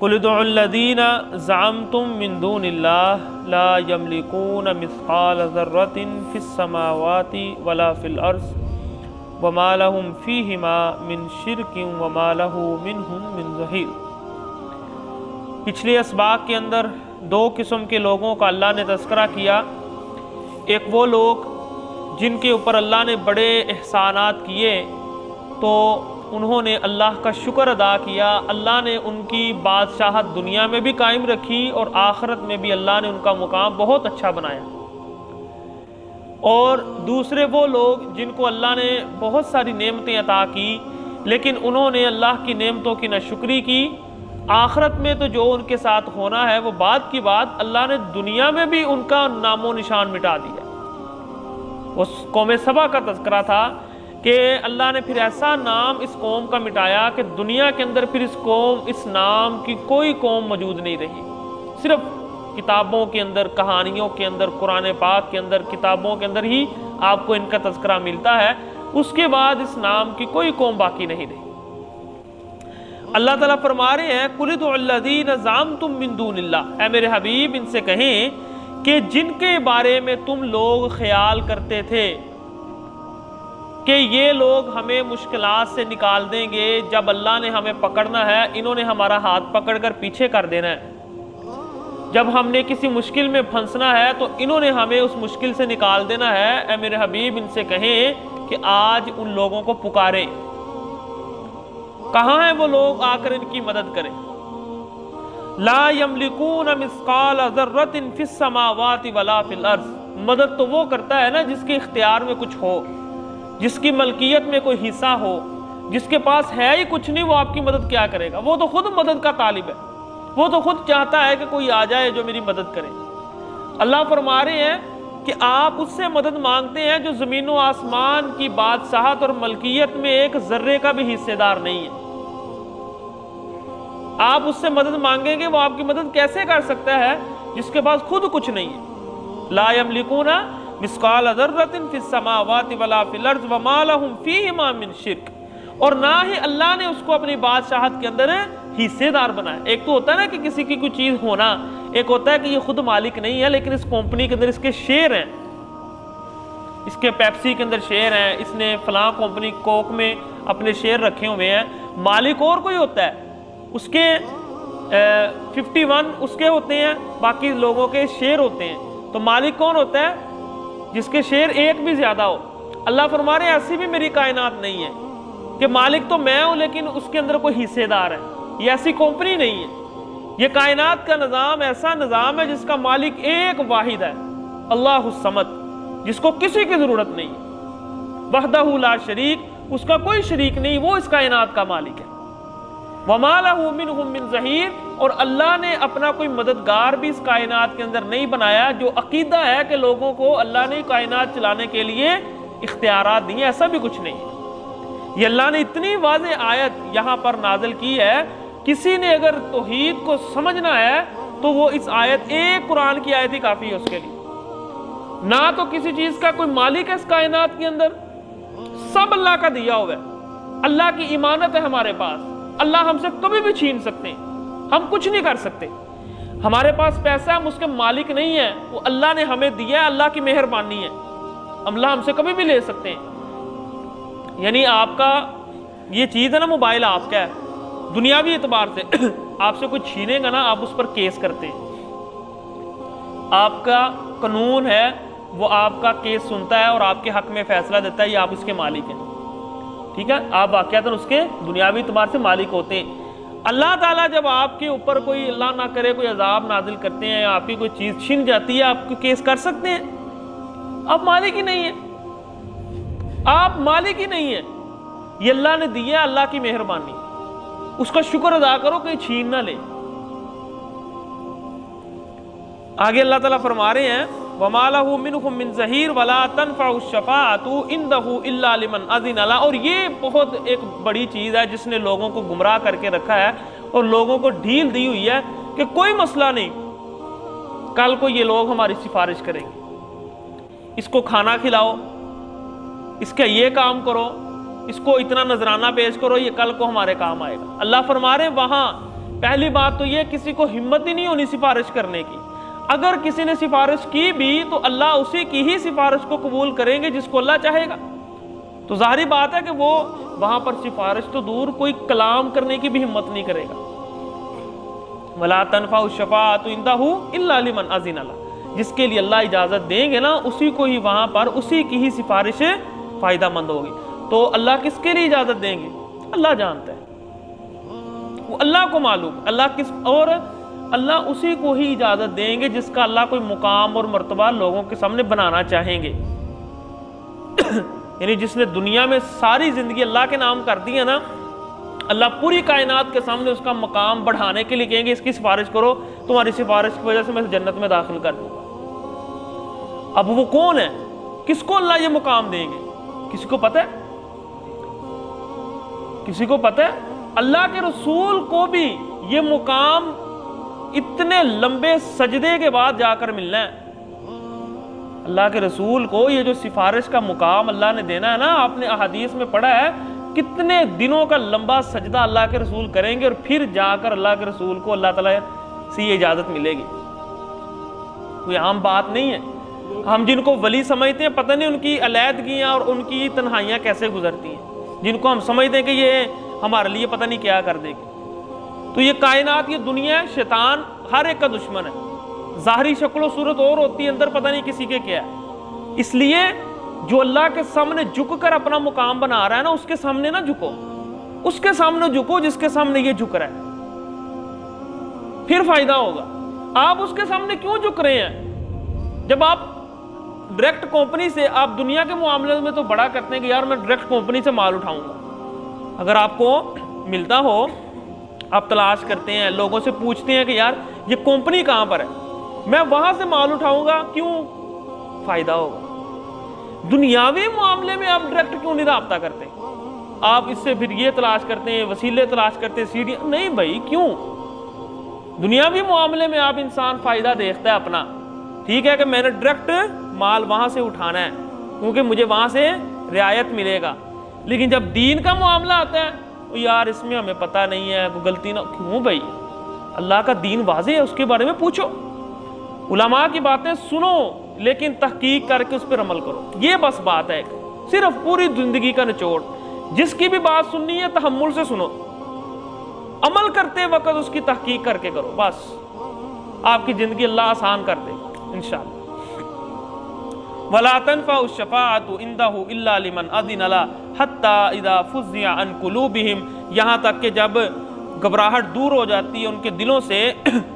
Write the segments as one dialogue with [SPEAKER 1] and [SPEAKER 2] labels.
[SPEAKER 1] قل ادعوا الذین زعمتم من دون اللہ لا یملکون مثقال ذرۃ فی السماوات ولا فی الارض وما لهم فیہما من شرک وما لہ منہم من ظہیر۔ پچھلے اسباق کے اندر دو قسم کے لوگوں کا اللہ نے تذکرہ کیا۔ ایک وہ لوگ جن کے اوپر اللہ نے بڑے احسانات کیے تو انہوں نے اللہ کا شکر ادا کیا، اللہ نے ان کی بادشاہت دنیا میں بھی قائم رکھی اور آخرت میں بھی اللہ نے ان کا مقام بہت اچھا بنایا۔ اور دوسرے وہ لوگ جن کو اللہ نے بہت ساری نعمتیں عطا کی لیکن انہوں نے اللہ کی نعمتوں کی ناشکری کی، آخرت میں تو جو ان کے ساتھ ہونا ہے وہ بات کی بات، اللہ نے دنیا میں بھی ان کا نام و نشان مٹا دیا۔ اس قوم سبا کا تذکرہ تھا کہ اللہ نے پھر ایسا نام اس قوم کا مٹایا کہ دنیا کے اندر پھر اس نام کی کوئی قوم موجود نہیں رہی۔ صرف کتابوں کے اندر، کہانیوں کے اندر، قرآن پاک کے اندر، کتابوں کے اندر ہی آپ کو ان کا تذکرہ ملتا ہے، اس کے بعد اس نام کی کوئی قوم باقی نہیں رہی۔ اللہ تعالیٰ فرما رہے ہیں قُلِ ادْعُوا الَّذِينَ زَعَمْتُم مِّن دُونِ اللَّهِ، اے میرے حبیب ان سے کہیں کہ جن کے بارے میں تم لوگ خیال کرتے تھے کہ یہ لوگ ہمیں مشکلات سے نکال دیں گے، جب اللہ نے ہمیں پکڑنا ہے انہوں نے ہمارا ہاتھ پکڑ کر پیچھے کر دینا ہے، جب ہم نے کسی مشکل میں پھنسنا ہے تو انہوں نے ہمیں اس مشکل سے نکال دینا ہے، اے میرے حبیب ان سے کہیں کہ آج ان لوگوں کو پکاریں۔ کہاں ہیں وہ لوگ آ کر ان کی مدد کریں؟ لا یملکون مثقال ذرۃ فی السماوات ولا فی الارض، مدد تو وہ کرتا ہے نا جس کے اختیار میں کچھ ہو، جس کی ملکیت میں کوئی حصہ ہو، جس کے پاس ہے ہی کچھ نہیں، وہ آپ کی مدد کیا کرے گا؟ وہ تو خود مدد کا طالب ہے، وہ تو خود چاہتا ہے کہ کوئی آ جائے جو میری مدد کرے۔ اللہ فرما رہے ہیں کہ آپ اس سے مدد مانگتے ہیں جو زمین و آسمان کی بادشاہت اور ملکیت میں ایک ذرے کا بھی حصے دار نہیں ہے۔ آپ اس سے مدد مانگیں گے، وہ آپ کی مدد کیسے کر سکتا ہے جس کے پاس خود کچھ نہیں ہے؟ لا یملکون مثقال ذرۃ فی السماوات ولا فی الارض وما لهم فیہما من شرک، اور نہ ہی اللہ نے اس کو اپنی بادشاہت کے اندر حصے دار بنایا۔ ایک تو ہوتا ہے نا کہ کسی کی کوئی چیز ہونا، ایک ہوتا ہے کہ یہ خود مالک نہیں ہے لیکن اس کمپنی کے اندر اس کے شیئر ہیں، اس کے پیپسی کے اندر شیئر ہیں، اس نے فلاں کمپنی کوک میں اپنے شیئر رکھے ہوئے ہیں، مالک اور کوئی ہوتا ہے، اس کے 51 اس کے ہوتے ہیں، باقی لوگوں کے شیئر ہوتے ہیں، تو مالک کون ہوتا ہے؟ جس کے شیئر ایک بھی زیادہ ہو۔ اللہ فرما رہے ہیں ایسی بھی میری کائنات نہیں ہے کہ مالک تو میں ہوں لیکن اس کے اندر کوئی حصے دار ہے، یہ ایسی کمپنی نہیں ہے۔ یہ کائنات کا نظام ایسا نظام ہے جس کا مالک ایک واحد ہے، اللہ الصمد، جس کو کسی کی ضرورت نہیں، وحدہ لا شریک، اس کا کوئی شریک نہیں، وہ اس کائنات کا مالک ہے۔ وَمَا لَهُ مِنْهُمْ مِنْ ظَهِيرٍ، اور اللہ نے اپنا کوئی مددگار بھی اس کائنات کے اندر نہیں بنایا۔ جو عقیدہ ہے کہ لوگوں کو اللہ نے کائنات چلانے کے لیے اختیارات دیے، ایسا بھی کچھ نہیں۔ یہ اللہ نے اتنی واضح آیت یہاں پر نازل کی ہے، کسی نے اگر توحید کو سمجھنا ہے تو وہ اس آیت، ایک قرآن کی آیت ہی کافی ہے اس کے لیے۔ نہ تو کسی چیز کا کوئی مالک ہے اس کائنات کے اندر، سب اللہ کا دیا ہوا ہے، اللہ کی امانت ہے ہمارے پاس، اللہ ہم سے کبھی بھی چھین سکتے ہیں، ہم کچھ نہیں کر سکتے۔ ہمارے پاس پیسہ، ہم اس کے مالک نہیں ہیں، وہ اللہ نے ہمیں دیا ہے، اللہ کی مہربانی ہے، اللہ ہم سے کبھی بھی لے سکتے ہیں۔ یعنی آپ کا یہ چیز ہے نا، موبائل آپ کا ہے، دنیاوی اعتبار سے آپ سے کوئی چھینے گا نا، آپ اس پر کیس کرتے ہیں، آپ کا قانون ہے وہ آپ کا کیس سنتا ہے اور آپ کے حق میں فیصلہ دیتا ہے، یہ آپ اس کے مالک ہیں، ٹھیک ہے، آپ واقعتاً اس کے دنیاوی اعتبار سے مالک ہوتے ہیں۔ اللہ تعالیٰ جب آپ کے اوپر کوئی، اللہ نہ کرے، کوئی عذاب نازل کرتے ہیں، آپ کی کوئی چیز چھن جاتی ہے، آپ کو کیس کر سکتے ہیں؟ آپ مالک ہی نہیں ہیں، آپ مالک ہی نہیں ہیں، یہ اللہ نے دیا، اللہ کی مہربانی، اس کا شکر ادا کرو کہ چھین نہ لے۔ آگے اللہ تعالیٰ فرما رہے ہیں وَمَا لَهُ مِنْهُمْ مِنْ ظَهِيرٍ وَلَا تَنْفَعُ الشَّفَاعَةُ عِنْدَهُ إِلَّا لِمَنْ أَذِنَ لَهُ، اور یہ بہت ایک بڑی چیز ہے جس نے لوگوں کو گمراہ کر کے رکھا ہے اور لوگوں کو ڈھیل دی ہوئی ہے کہ کوئی مسئلہ نہیں، کل کو یہ لوگ ہماری سفارش کریں گے، اس کو کھانا کھلاؤ، اس کا یہ کام کرو، اس کو اتنا نذرانہ پیش کرو، یہ کل کو ہمارے کام آئے گا۔ اللہ فرما رہے ہیں وہاں پہلی بات تو یہ کسی کو ہمت ہی نہیں ہونی سفارش کرنے کی. اگر کسی نے سفارش کی بھی تو اللہ اسی کی ہی سفارش کو قبول کریں گے جس کو اللہ چاہے گا. تو ظاہری بات ہے کہ وہ وہاں پر سفارش تو دور کوئی کلام کرنے کی بھی ہمت نہیں کرے گا. وَلَا تَنْفَعُ الشَّفَاعَةُ عِنْدَهُ إِلَّا لِمَنْ أَذِنَ لَهُ. جس کے لیے اللہ اجازت دیں گے نا اسی کو ہی وہاں پر اسی کی ہی سفارش فائدہ مند ہوگی. تو اللہ کس کے لیے اجازت دیں گے؟ اللہ جانتا ہے، وہ اللہ کو معلوم. اللہ اسی کو ہی اجازت دیں گے جس کا اللہ کوئی مقام اور مرتبہ لوگوں کے سامنے بنانا چاہیں گے. یعنی جس نے دنیا میں ساری زندگی اللہ کے نام کر دی ہے نا، اللہ پوری کائنات کے سامنے اس کا مقام بڑھانے کے لیے کہیں گے اس کی سفارش کرو، تمہاری سفارش کی وجہ سے میں جنت میں داخل کر دوں گا. اب وہ کون ہے؟ کس کو اللہ یہ مقام دیں گے؟ کسی کو پتہ ہے؟ کسی کو پتہ ہے؟ اللہ کے رسول کو بھی یہ مقام اتنے لمبے سجدے کے بعد جا کر ملنا ہے. اللہ کے رسول کو یہ جو سفارش کا مقام اللہ نے دینا ہے نا، آپ نے احادیث میں پڑھا ہے کتنے دنوں کا لمبا سجدہ اللہ کے رسول کریں گے اور پھر جا کر اللہ کے رسول کو اللہ تعالیٰ سے یہ اجازت ملے گی. کوئی عام بات نہیں ہے. ہم جن کو ولی سمجھتے ہیں پتہ نہیں ان کی علیحدگیاں اور ان کی تنہائیاں کیسے گزرتی ہیں، جن کو ہم سمجھتے ہیں کہ یہ ہمارے لیے پتہ نہیں کیا کر دے گی. تو یہ کائنات، یہ دنیا، شیطان ہر ایک کا دشمن ہے. ظاہری شکل و صورت اور ہوتی ہے، اندر پتہ نہیں کسی کے کیا ہے. اس لیے جو اللہ کے سامنے جھک کر اپنا مقام بنا رہا ہے نا، اس کے سامنے نہ جھکو. اس کے سامنے جھکو جس کے سامنے یہ جھک رہا ہے، پھر فائدہ ہوگا. آپ اس کے سامنے کیوں جھک رہے ہیں؟ جب آپ ڈائریکٹ کمپنی سے، آپ دنیا کے معاملے میں تو بڑا کرتے ہیں کہ یار میں ڈائریکٹ کمپنی سے مال اٹھاؤں گا. اگر آپ کو ملتا ہو، آپ تلاش کرتے ہیں، لوگوں سے پوچھتے ہیں کہ یار یہ کمپنی کہاں پر ہے، میں وہاں سے مال اٹھاؤں گا. کیوں؟ فائدہ ہوگا. دنیاوی معاملے میں آپ ڈائریکٹ کیوں نہیں رابطہ کرتے؟ آپ اس سے پھر یہ تلاش کرتے ہیں، وسیلے تلاش کرتے ہیں، سیڑھیاں. نہیں بھائی، کیوں؟ دنیاوی معاملے میں آپ انسان فائدہ دیکھتا ہے اپنا. ٹھیک ہے کہ میں نے ڈائریکٹ مال وہاں سے اٹھانا ہے کیونکہ مجھے وہاں سے رعایت ملے گا. لیکن جب دین کا معاملہ آتا ہے، یار اس میں ہمیں پتہ نہیں ہے، کوئی غلطی نہ. کیوں بھائی؟ اللہ کا دین واضح ہے، اس کے بارے میں پوچھو، علماء کی باتیں سنو، لیکن تحقیق کر کے اس پر عمل کرو. یہ بس بات ہے، صرف پوری زندگی کا نچوڑ. جس کی بھی بات سننی ہے تحمل سے سنو، عمل کرتے وقت اس کی تحقیق کر کے کرو. بس آپ کی زندگی اللہ آسان کر دے انشاءاللہ. وَلَا تَنْفَعُ الشَّفَاعَةُ عِنْدَهُ إِلَّا لِمَنْ أَذِنَ لَهُ حَتَّى إِذَا فُزِّعَ عَنْ قُلُوبِهِمْ. یہاں تک کہ جب گھبراہٹ دور ہو جاتی ہے ان کے دلوں سے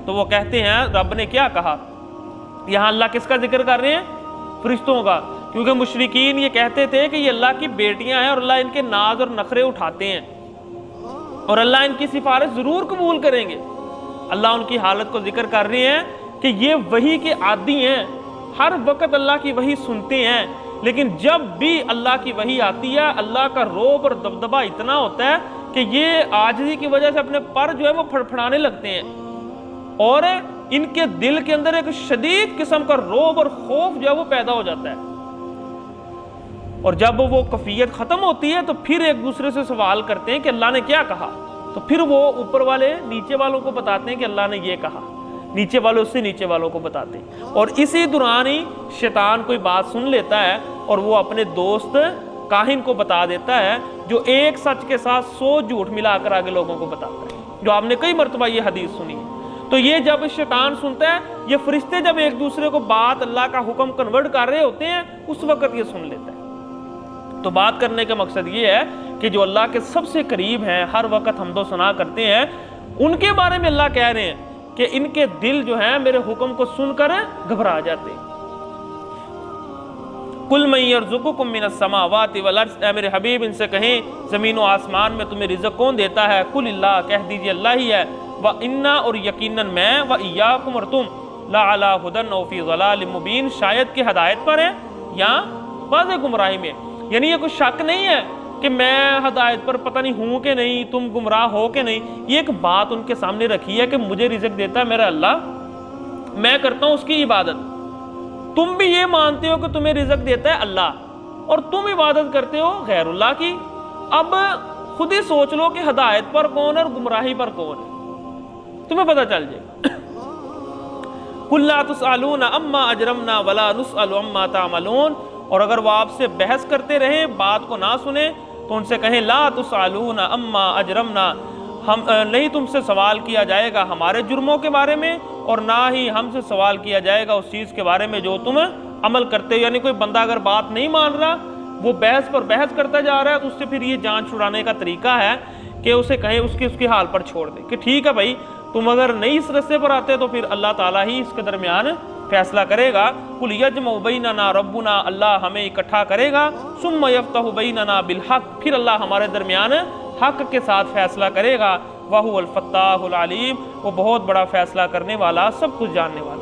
[SPEAKER 1] تو وہ کہتے ہیں رب نے کیا کہا. یہاں اللہ کس کا ذکر کر رہے ہیں؟ فرشتوں کا. کیونکہ مشرکین یہ کہتے تھے کہ یہ اللہ کی بیٹیاں ہیں اور اللہ ان کے ناز اور نخرے اٹھاتے ہیں اور اللہ ان کی سفارش ضرور قبول کریں گے. اللہ ان کی حالت کو ذکر کر رہے ہیں کہ یہ وحی کے عادی ہیں، ہر وقت اللہ کی وحی سنتے ہیں، لیکن جب بھی اللہ کی وحی آتی ہے اللہ کا روب اور دبدبہ اتنا ہوتا ہے کہ یہ عاجزی کی وجہ سے اپنے پر جو ہے وہ پھڑپھڑانے لگتے ہیں اور ان کے دل کے اندر ایک شدید قسم کا روب اور خوف جو ہے وہ پیدا ہو جاتا ہے. اور جب وہ کفیت ختم ہوتی ہے تو پھر ایک دوسرے سے سوال کرتے ہیں کہ اللہ نے کیا کہا. تو پھر وہ اوپر والے نیچے والوں کو بتاتے ہیں کہ اللہ نے یہ کہا، نیچے والوں سے نیچے والوں کو بتاتے ہیں. اور اسی دوران ہی شیطان کوئی بات سن لیتا ہے اور وہ اپنے دوست کاہن کو بتا دیتا ہے جو ایک سچ کے ساتھ 100 جھوٹ ملا کر آگے لوگوں کو بتاتا ہے، جو آپ نے کئی مرتبہ یہ حدیث سنی ہے. تو یہ جب شیطان سنتا ہے، یہ فرشتے جب ایک دوسرے کو بات اللہ کا حکم کنورٹ کر رہے ہوتے ہیں اس وقت یہ سن لیتا ہے. تو بات کرنے کا مقصد یہ ہے کہ جو اللہ کے سب سے قریب ہیں، ہر وقت حمد و ثنا کرتے ہیں، ان کے بارے میں اللہ کہہ رہے ہیں کہ ان کے دل جو ہیں میرے حکم کو سن کر گھبرا جاتے ہیں. قُلْ مَن يَرْزُقُكُم مِّنَ السَّمَاوَاتِ وَالْأَرْضِ. اے میرے حبیب ان سے کہیں زمین و آسمان میں تمہیں رزق کون دیتا ہے؟ قُلِ اللَّهُ، کہہ دیجئے اللہ ہی ہے. وَإِنَّا، اور یقیناً میں، وَإِيَّاكُمْ، اور تم، لَعَلَىٰ هُدًى أَوْ فِي ضَلَالٍ مُّبِينٍ، شاید کہ ہدایت پر ہیں یا واضح گمراہی میں. یعنی یہ کوئی شک نہیں ہے کہ میں ہدایت پر پتہ نہیں ہوں کہ نہیں، تم گمراہ ہو کہ نہیں. یہ ایک بات ان کے سامنے رکھی ہے کہ مجھے رزق دیتا ہے میرا اللہ، میں کرتا ہوں اس کی عبادت. تم بھی یہ مانتے ہو کہ تمہیں رزق دیتا ہے اللہ اور تم عبادت کرتے ہو غیر اللہ کی. اب خود ہی سوچ لو کہ ہدایت پر کون ہے اور گمراہی پر کون ہے. تمہیں پتہ چل جائے. قُلْ لَا تُسْأَلُونَ عَمَّا أَجْرَمْنَا وَلَا نُسْأَلُ عَمَّا تَعْمَلُونَ. اور اگر وہ آپ سے بحث کرتے رہیں بات کو نہ سنیں تو ان سے کہیں لا تسألون عما اجرمنا، ہم نہیں تم سے سوال کیا جائے گا ہمارے جرموں کے بارے میں، اور نہ ہی ہم سے سوال کیا جائے گا اس چیز کے بارے میں جو تم عمل کرتے ہو. یعنی کوئی بندہ اگر بات نہیں مان رہا، وہ بحث پر بحث کرتا جا رہا ہے، تو اس سے پھر یہ جان چھڑانے کا طریقہ ہے کہ اسے کہیں اس کے حال پر چھوڑ دے کہ ٹھیک ہے بھائی، تم اگر نہیں اس رستے پر آتے تو پھر اللہ تعالیٰ ہی اس کے درمیان فیصلہ کرے گا. قُلْ يَجْمَعُ بَيْنَنَا رَبُّنَا، اللہ ہمیں اکٹھا کرے گا. ثُمَّ يَفْتَحُ بَيْنَنَا بِالْحَقِّ، پھر اللہ ہمارے درمیان حق کے ساتھ فیصلہ کرے گا. وَهُوَ الْفَتَّاحُ الْعَلِيمُ، وہ بہت بڑا فیصلہ کرنے والا، سب کچھ جاننے والا.